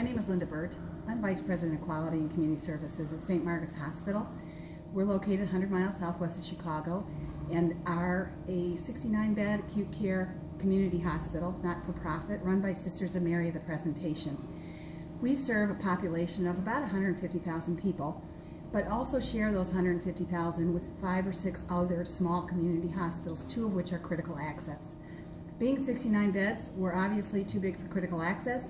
My name is Linda Burt. I'm Vice President of Quality and Community Services at St. Margaret's Hospital. We're located 100 miles southwest of Chicago and are a 69-bed acute care community hospital, not-for-profit, run by Sisters of Mary of the Presentation. We serve a population of about 150,000 people, but also share those 150,000 with 5 or 6 other small community hospitals, 2 of which are critical access. Being 69 beds, we're obviously too big for critical access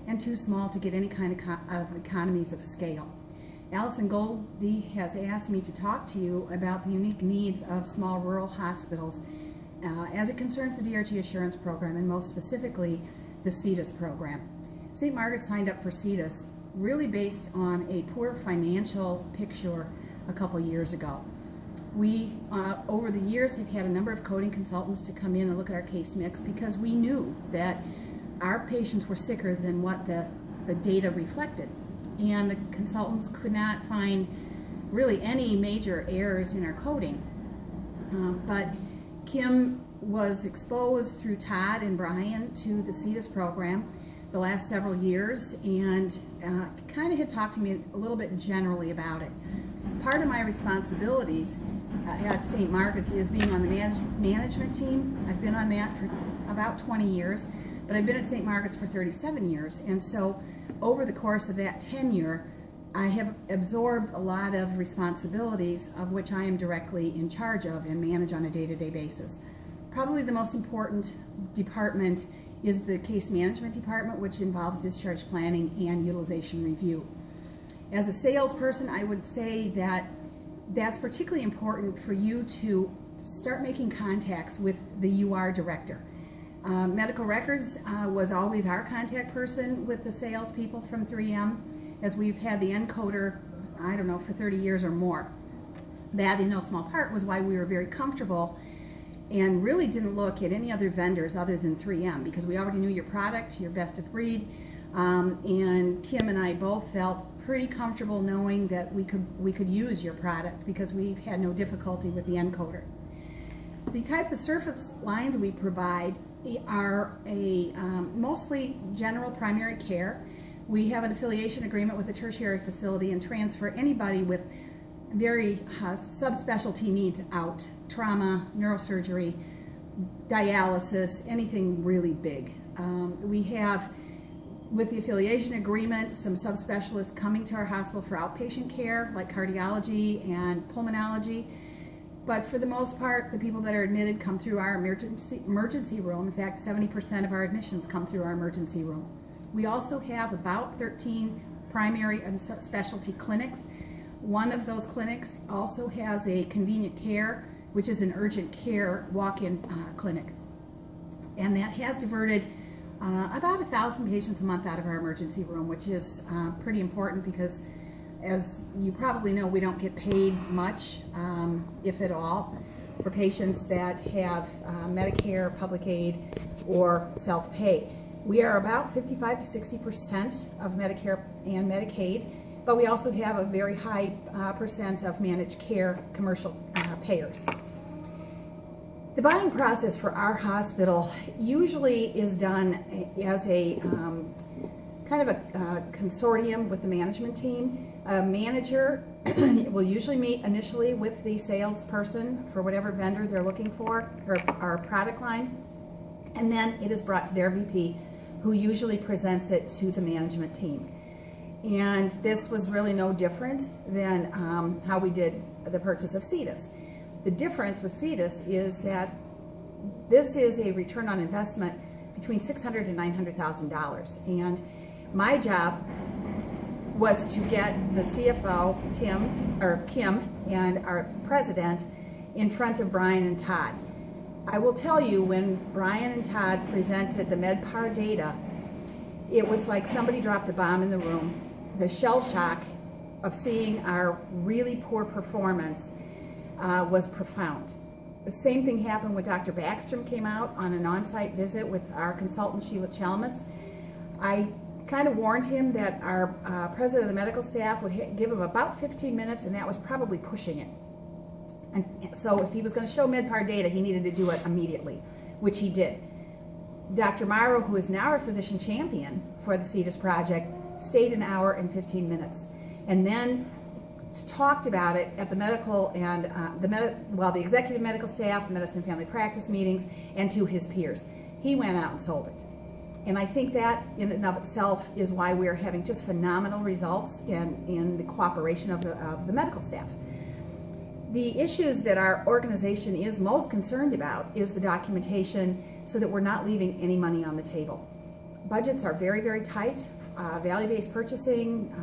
and too small to get any kind of economies of scale. Allison Goldie has asked me to talk to you about the unique needs of small rural hospitals as it concerns the DRG Assurance Program, and most specifically the CETAS program. St. Margaret signed up for CETAS really based on a poor financial picture a couple years ago. We, over the years, have had a number of coding consultants to come in and look at our case mix because we knew that our patients were sicker than what the data reflected. And the consultants could not find really any major errors in our coding. But Kim was exposed through Todd and Brian to the CETAS program the last several years and kind of had talked to me a little bit generally about it. Part of my responsibilities at St. Margaret's is being on the management team. I've been on that for about 20 years, but I've been at St. Margaret's for 37 years. And so over the course of that tenure, I have absorbed a lot of responsibilities of which I am directly in charge of and manage on a day-to-day basis. Probably the most important department is the case management department, which involves discharge planning and utilization review. As a salesperson, I would say that that's particularly important for you to start making contacts with the UR director. Medical records was always our contact person with the salespeople from 3M, as we've had the encoder, I don't know, for 30 years or more. That, in no small part, was why we were very comfortable and really didn't look at any other vendors other than 3M, because we already knew your product, your best of breed, and Kim and I both felt pretty comfortable knowing that we could use your product because we've had no difficulty with the encoder. The types of service lines we provide are mostly general primary care. We have an affiliation agreement with a tertiary facility and transfer anybody with very subspecialty needs out: trauma, neurosurgery, dialysis, anything really big. We have, with the affiliation agreement, some subspecialists coming to our hospital for outpatient care, like cardiology and pulmonology. But for the most part, the people that are admitted come through our emergency room. In fact, 70% of our admissions come through our emergency room. We also have about 13 primary and specialty clinics. One of those clinics also has a convenient care, which is an urgent care walk-in clinic. And that has diverted about 1,000 patients a month out of our emergency room, which is pretty important because, as you probably know, we don't get paid much, if at all, for patients that have Medicare, public aid, or self-pay. We are about 55 to 60% of Medicare and Medicaid, but we also have a very high percent of managed care commercial payers. The buying process for our hospital usually is done as a kind of a consortium with the management team. A manager will usually meet initially with the salesperson for whatever vendor they're looking for, or our product line, and then it is brought to their VP, who usually presents it to the management team. And this was really no different than how we did the purchase of CETAS. The difference with CETAS is that this is a return on investment between $600,000 and $900,000. And my job was to get the CFO, Kim, and our president in front of Brian and Todd. I will tell you, when Brian and Todd presented the MedPAR data, it was like somebody dropped a bomb in the room. The shell shock of seeing our really poor performance was profound. The same thing happened when Dr. Backstrom came out on an on-site visit with our consultant, Sheila Chalmers. I kind of warned him that our president of the medical staff would give him about 15 minutes, and that was probably pushing it. And so if he was going to show MedPAR data, he needed to do it immediately, which he did. Dr. Morrow, who is now our physician champion for the CETAS project, stayed an hour and 15 minutes, and then talked about it at the medical and the executive medical staff, medicine and family practice meetings, and to his peers. He went out and sold it. And I think that in and of itself is why we're having just phenomenal results in the cooperation of the medical staff. The issues that our organization is most concerned about is the documentation, so that we're not leaving any money on the table. Budgets are very, very tight. Value-based purchasing,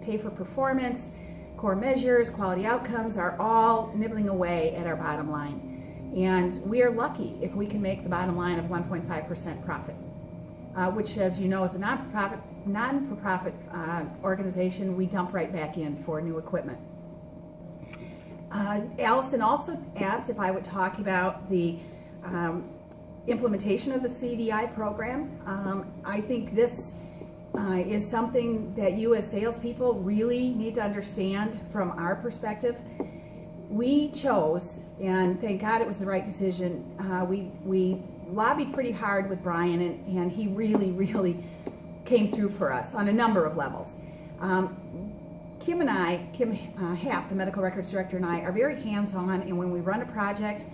pay for performance, core measures, quality outcomes are all nibbling away at our bottom line. And we are lucky if we can make the bottom line of 1.5% profit, which, as you know, as a non-for-profit organization, we dump right back in for new equipment. Allison also asked if I would talk about the implementation of the CDI program. I think this is something that you as salespeople really need to understand from our perspective. We chose, and thank God it was the right decision, we lobbied pretty hard with Brian, and he really, really came through for us on a number of levels. Kim Happ, the medical records director, and I are very hands-on, and when we run a project,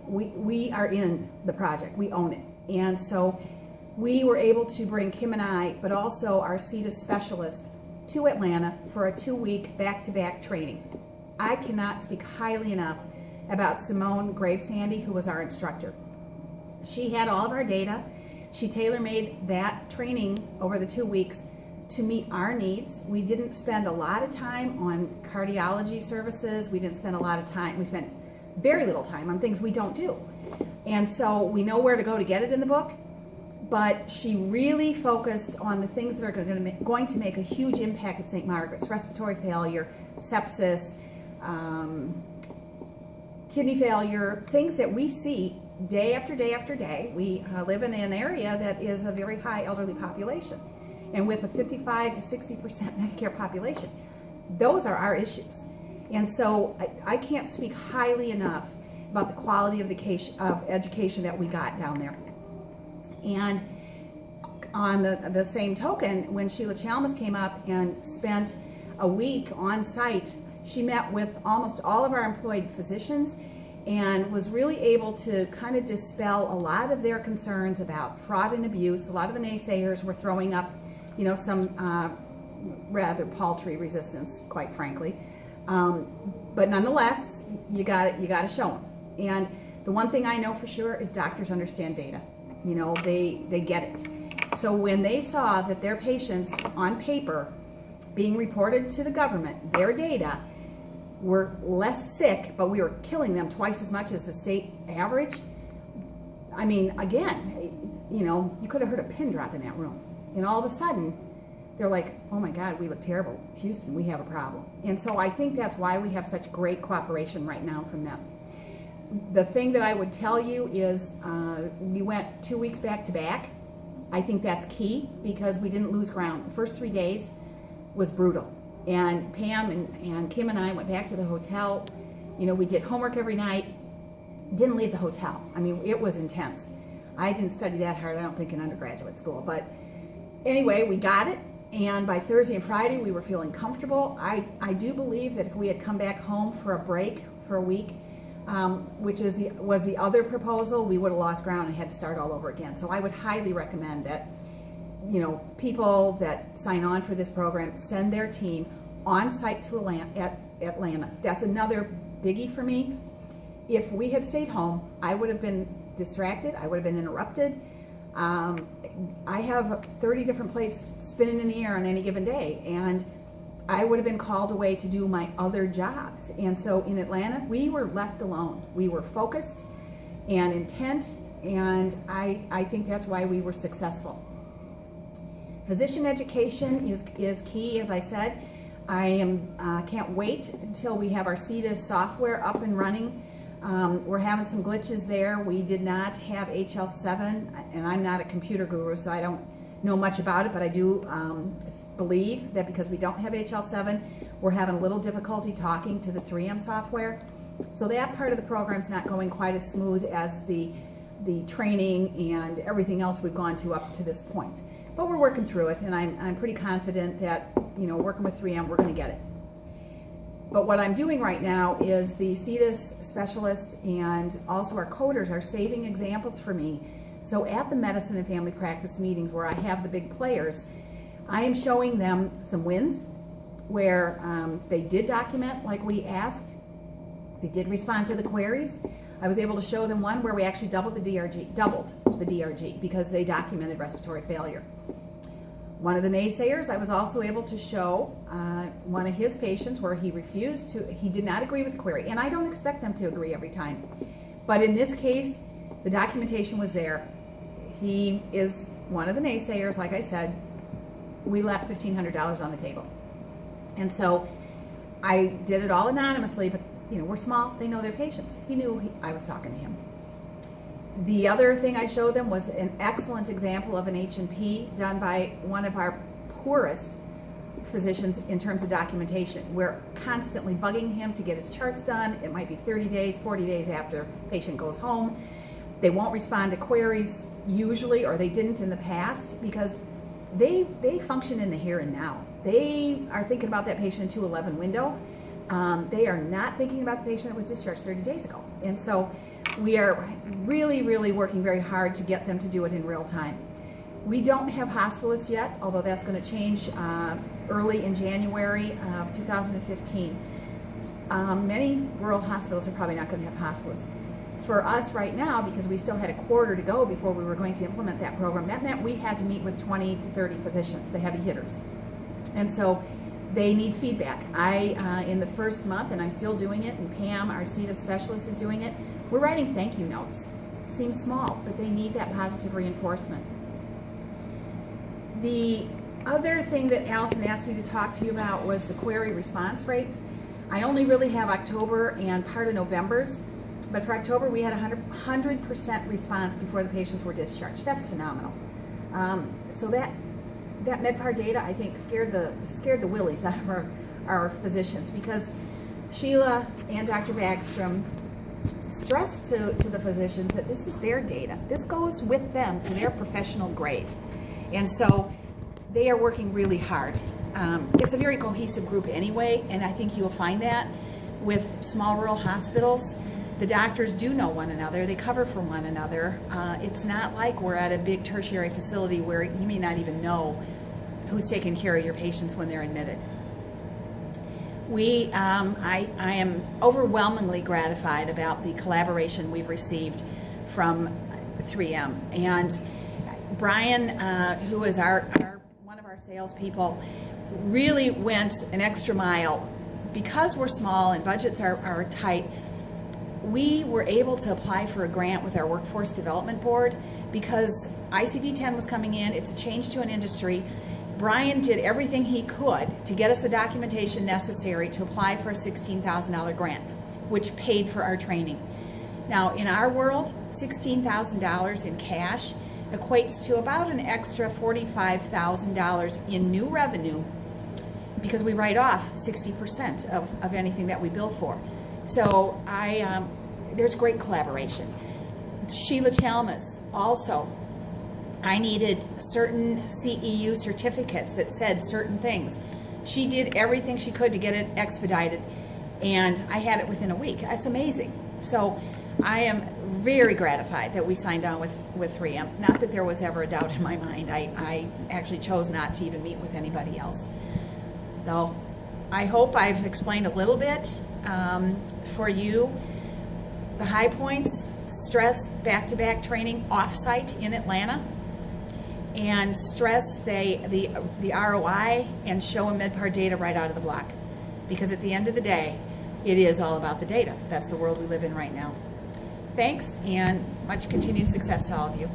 we are in the project, we own it. And so we were able to bring Kim and I, but also our CETA specialist, to Atlanta for a 2-week back-to-back training. I cannot speak highly enough about Simone Graves-Handy, who was our instructor. She had all of our data. She tailor-made that training over the 2 weeks to meet our needs. We didn't spend a lot of time on cardiology services. We didn't spend a lot of time, we spent very little time on things we don't do. And so we know where to go to get it in the book, but she really focused on the things that are going to make a huge impact at St. Margaret's: respiratory failure, sepsis, kidney failure, things that we see day after day after day. We live in an area that is a very high elderly population, and with a 55 to 60% Medicare population, those are our issues. And so I can't speak highly enough about the quality of education that we got down there. And on the same token, when Sheila Chalmers came up and spent a week on site, she met with almost all of our employed physicians and was really able to kind of dispel a lot of their concerns about fraud and abuse. A lot of the naysayers were throwing up, you know, some rather paltry resistance, quite frankly. But nonetheless, you got to show them. And the one thing I know for sure is doctors understand data. You know, they get it. So when they saw that their patients on paper being reported to the government, their data, were less sick, but we were killing them twice as much as the state average, I mean, again, you know, you could have heard a pin drop in that room. And all of a sudden, they're like, oh my God, we look terrible. Houston, we have a problem. And so I think that's why we have such great cooperation right now from them. The thing that I would tell you is we went 2 weeks back to back. I think that's key because we didn't lose ground. The first 3 days was brutal. And Pam and Kim and I went back to the hotel. You know, we did homework every night, didn't leave the hotel. I mean, it was intense. I didn't study that hard, I don't think, in undergraduate school. But anyway, we got it. And by Thursday and Friday, we were feeling comfortable. I do believe that if we had come back home for a break for a week, which was the other proposal, we would have lost ground and had to start all over again. So I would highly recommend that, you know, people that sign on for this program send their team on site to Atlanta. That's another biggie for me. If we had stayed home, I would have been distracted. I would have been interrupted. I have 30 different plates spinning in the air on any given day, and I would have been called away to do my other jobs. And so in Atlanta, we were left alone. We were focused and intent, and I think that's why we were successful. Physician education is key, as I said. I can't wait until we have our CETA software up and running. We're having some glitches there. We did not have HL7, and I'm not a computer guru, so I don't know much about it, but I do believe that because we don't have HL7, we're having a little difficulty talking to the 3M software. So that part of the program's not going quite as smooth as the training and everything else we've gone to up to this point. But we're working through it, and I'm pretty confident that, you know, working with 3M, we're going to get it. But what I'm doing right now is the CETUS specialist and also our coders are saving examples for me. So at the medicine and family practice meetings where I have the big players, I am showing them some wins where they did document like we asked. They did respond to the queries. I was able to show them one where we actually doubled the DRG because they documented respiratory failure. One of the naysayers, I was also able to show one of his patients where he did not agree with the query. And I don't expect them to agree every time. But in this case, the documentation was there. He is one of the naysayers, like I said. We left $1,500 on the table. And so I did it all anonymously, but you know, we're small, they know their patients. He knew I was talking to him. The other thing I showed them was an excellent example of an H&P done by one of our poorest physicians in terms of documentation. We're constantly bugging him to get his charts done. It might be 30 days, 40 days after patient goes home. They won't respond to queries usually, or they didn't in the past, because they function in the here and now. They are thinking about that patient in 211 window. They are not thinking about the patient that was discharged 30 days ago. And so we are really, really working very hard to get them to do it in real time. We don't have hospitalists yet, although that's going to change early in January of 2015. Many rural hospitals are probably not going to have hospitalists. For us right now, because we still had a quarter to go before we were going to implement that program, that meant we had to meet with 20 to 30 physicians, the heavy hitters. And so they need feedback. In the first month, and I'm still doing it, and Pam, our CETUS specialist, is doing it, we're writing thank you notes. Seems small, but they need that positive reinforcement. The other thing that Allison asked me to talk to you about was the query response rates. I only really have October and part of November's, but for October we had 100% response before the patients were discharged. That's phenomenal. So that MedPAR data, I think, scared the willies out of our physicians, because Sheila and Dr. Bagstrom stressed to the physicians that this is their data. This goes with them to their professional grade. And so they are working really hard. It's a very cohesive group anyway, and I think you'll find that with small rural hospitals. The doctors do know one another. They cover for one another. It's not like we're at a big tertiary facility where you may not even know who's taking care of your patients when they're admitted. I am overwhelmingly gratified about the collaboration we've received from 3M. And Brian, who is one of our salespeople, really went an extra mile. Because we're small and budgets are tight, we were able to apply for a grant with our Workforce Development Board because ICD-10 was coming in. It's a change to an industry. Brian did everything he could to get us the documentation necessary to apply for a $16,000 grant, which paid for our training. Now, in our world, $16,000 in cash equates to about an extra $45,000 in new revenue, because we write off 60% of anything that we bill for. So there's great collaboration. Sheila Chalmers also, I needed certain CEU certificates that said certain things. She did everything she could to get it expedited, and I had it within a week. That's amazing. So I am very gratified that we signed on with 3M. Not that there was ever a doubt in my mind. I actually chose not to even meet with anybody else. So I hope I've explained a little bit for you. The high points: stress back-to-back training off-site in Atlanta, and stress the ROI and show them MedPAR data right out of the block. Because at the end of the day, it is all about the data. That's the world we live in right now. Thanks, and much continued success to all of you.